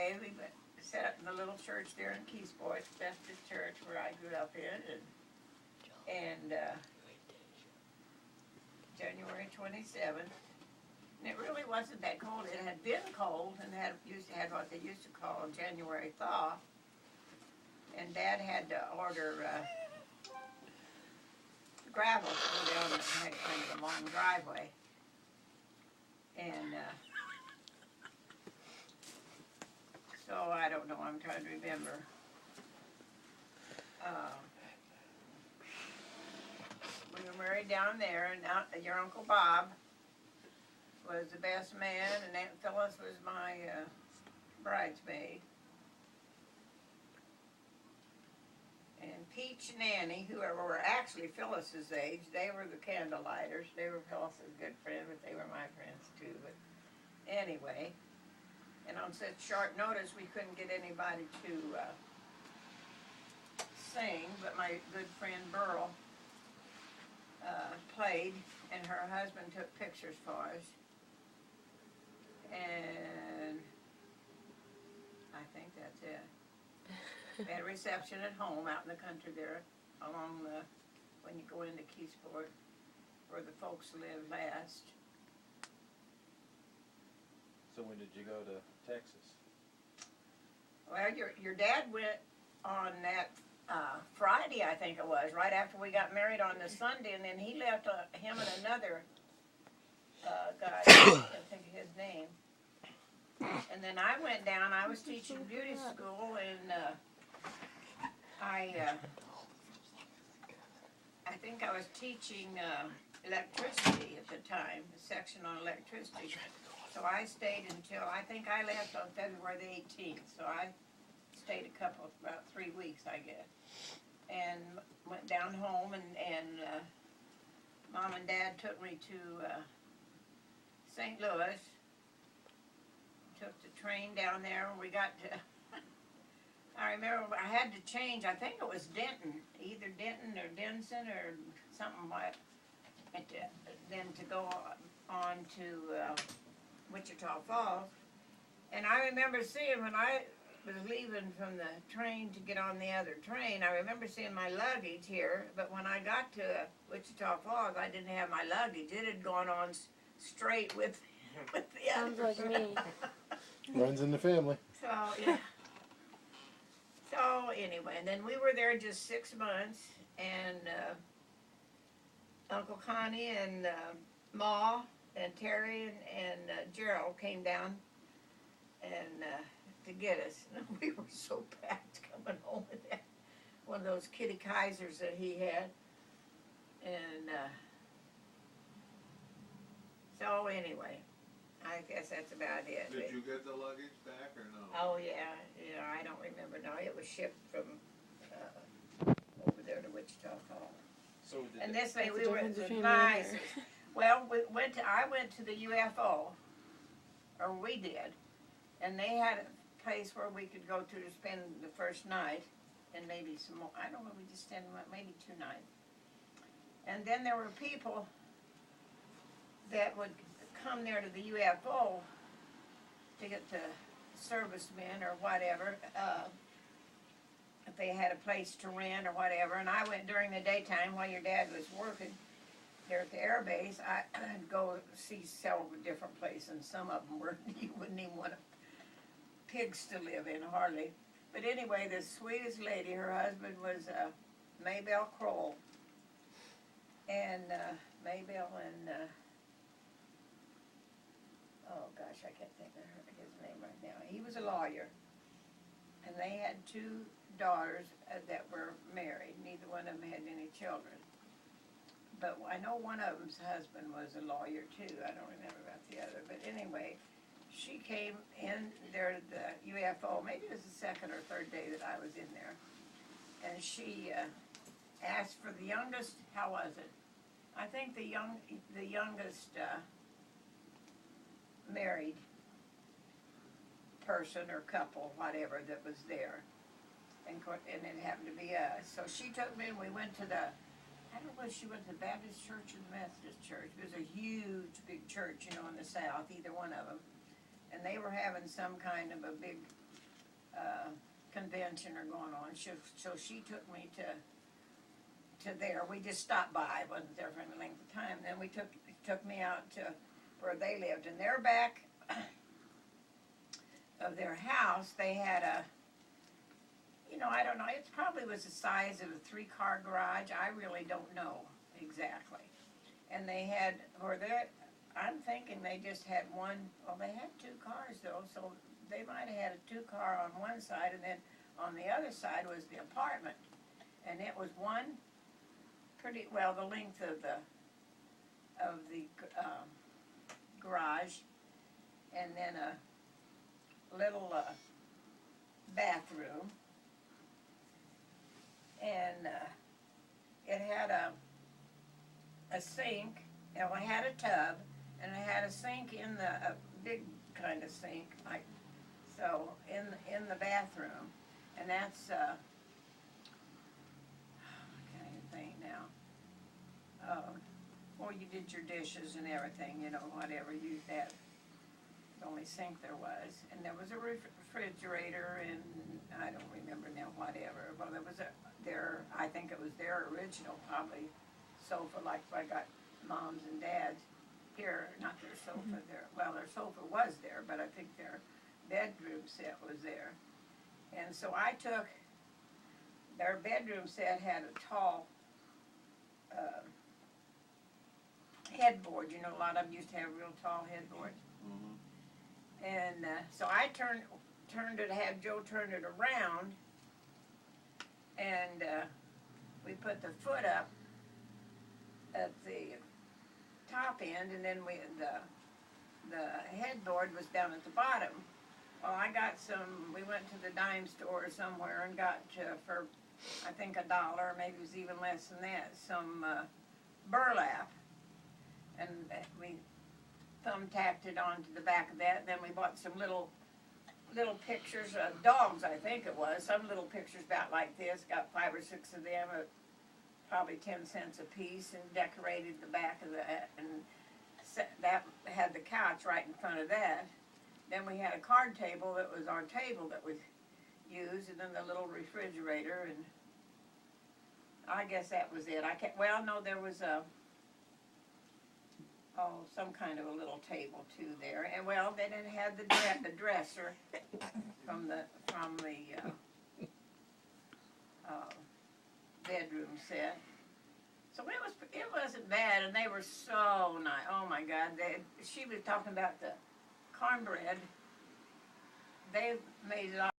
anyway, we set up in the little church there in Keysport, Baptist Church, where I grew up in, and January 27th. And it really wasn't that cold. It had been cold and used to have what they used to call a January thaw. And Dad had to order gravel to go down and had kind of a long driveway. And so I don't know, I'm trying to remember. We were married down there, and your Uncle Bob was the best man, and Aunt Phyllis was my bridesmaid. And Peach and Annie, who were actually Phyllis's age, they were the candlelighters. They were Phyllis's good friend, but they were my friends too. But anyway, and on such short notice, we couldn't get anybody to sing, but my good friend Burl played, and her husband took pictures for us. And I think that's it. We had a reception at home out in the country there, along when you go into Keysport, where the folks live last. So when did you go to Texas? Well, your dad went on that Friday, I think it was, right after we got married on the Sunday, and then he left him and another guy, I can't think of his name. And then I went down, I was teaching beauty school, and I think I was teaching electricity at the time, a section on electricity. So I stayed until, I think I left on February the 18th, so I stayed about 3 weeks, I guess. And went down home, and Mom and Dad took me to St. Louis. Took the train down there, and we got to, I remember I had to change, I think it was Denton, either Denton or Denson or something like that, then to go on to Wichita Falls. And I remember seeing, when I was leaving from the train to get on the other train, I remember seeing my luggage here, but when I got to Wichita Falls, I didn't have my luggage. It had gone on straight with the Sounds others. like me. Runs in the family. So, yeah. So, anyway, and then we were there just 6 months, and Uncle Connie and Ma and Terry and Gerald came down and to get us. We were so packed coming home with that, one of those Kitty Kaisers that he had. And so, anyway. I guess that's about it. Did you get the luggage back or no? Oh, yeah, I don't remember now. It was shipped from over there to Wichita Falls. So And this way What's we the were difference the between nicest. Well, I went to the UFO, or we did, and they had a place where we could go to spend the first night, and maybe some more. I don't know, we just spent maybe 2 nights. And then there were people that would come there to the UFO to get the servicemen or whatever, if they had a place to rent or whatever. And I went during the daytime while your dad was working there at the air base. I'd go see several different places, and some of them were you wouldn't even want pigs to live in hardly. But anyway, the sweetest lady, her husband was Maybelle Kroll, and Maybelle and oh gosh, I can't think of his name right now. He was a lawyer, and they had 2 daughters that were married. Neither one of them had any children. But I know one of them's husband was a lawyer too. I don't remember about the other. But anyway, she came in there to the UFO. Maybe it was the 2nd or 3rd day that I was in there. And she asked for the youngest, how was it? I think the youngest married person or couple, whatever, that was there. And it happened to be us. So she took me, and we went to the, I don't know if she went to the Baptist church or the Methodist church. It was a huge, big church, in the south, either one of them. And they were having some kind of a big convention or going on. So she took me to there. We just stopped by. Wasn't there for any length of time. Then we took me out to where they lived. In their back of their house, they had a, I don't know, it probably was the size of a 3-car garage. I really don't know exactly. And they had, I'm thinking they just had one, well, they had 2 cars though, so they might have had a 2-car on one side, and then on the other side was the apartment. And it was one pretty, well, the length of the garage, and then a little bathroom. And it had a sink, and it had a tub, and it had a sink in a big kind of sink, like so, in the bathroom, and that's I can't even think now. Well, you did your dishes and everything, whatever you had. The only sink there was, and there was a refrigerator, and I don't remember now, whatever. Well, there was I think it was their original, probably, sofa, like I got Mom's and Dad's here, not their sofa there. Well, their sofa was there, but I think their bedroom set was there. And so I took, their bedroom set had a tall headboard. A lot of them used to have real tall headboards. Mm-hmm. And so I turned it, had Joe turn it around, and we put the foot up at the top end, and then the headboard was down at the bottom. Well, we went to the dime store somewhere and got for I think $1, maybe it was even less than that, some burlap, and we thumbtacked it onto the back of that. And then we bought some little pictures of dogs, I think it was, some little pictures about like this, got 5 or 6 of them at probably 10 cents a piece, and decorated the back of that, and that had the couch right in front of that. Then we had a card table that was our table that we used, and then the little refrigerator, and I guess that was it. There was some kind of a little table too there, and then it had the dresser from the bedroom set. So it wasn't bad, and they were so nice. Oh my God! She was talking about the cornbread. They made it all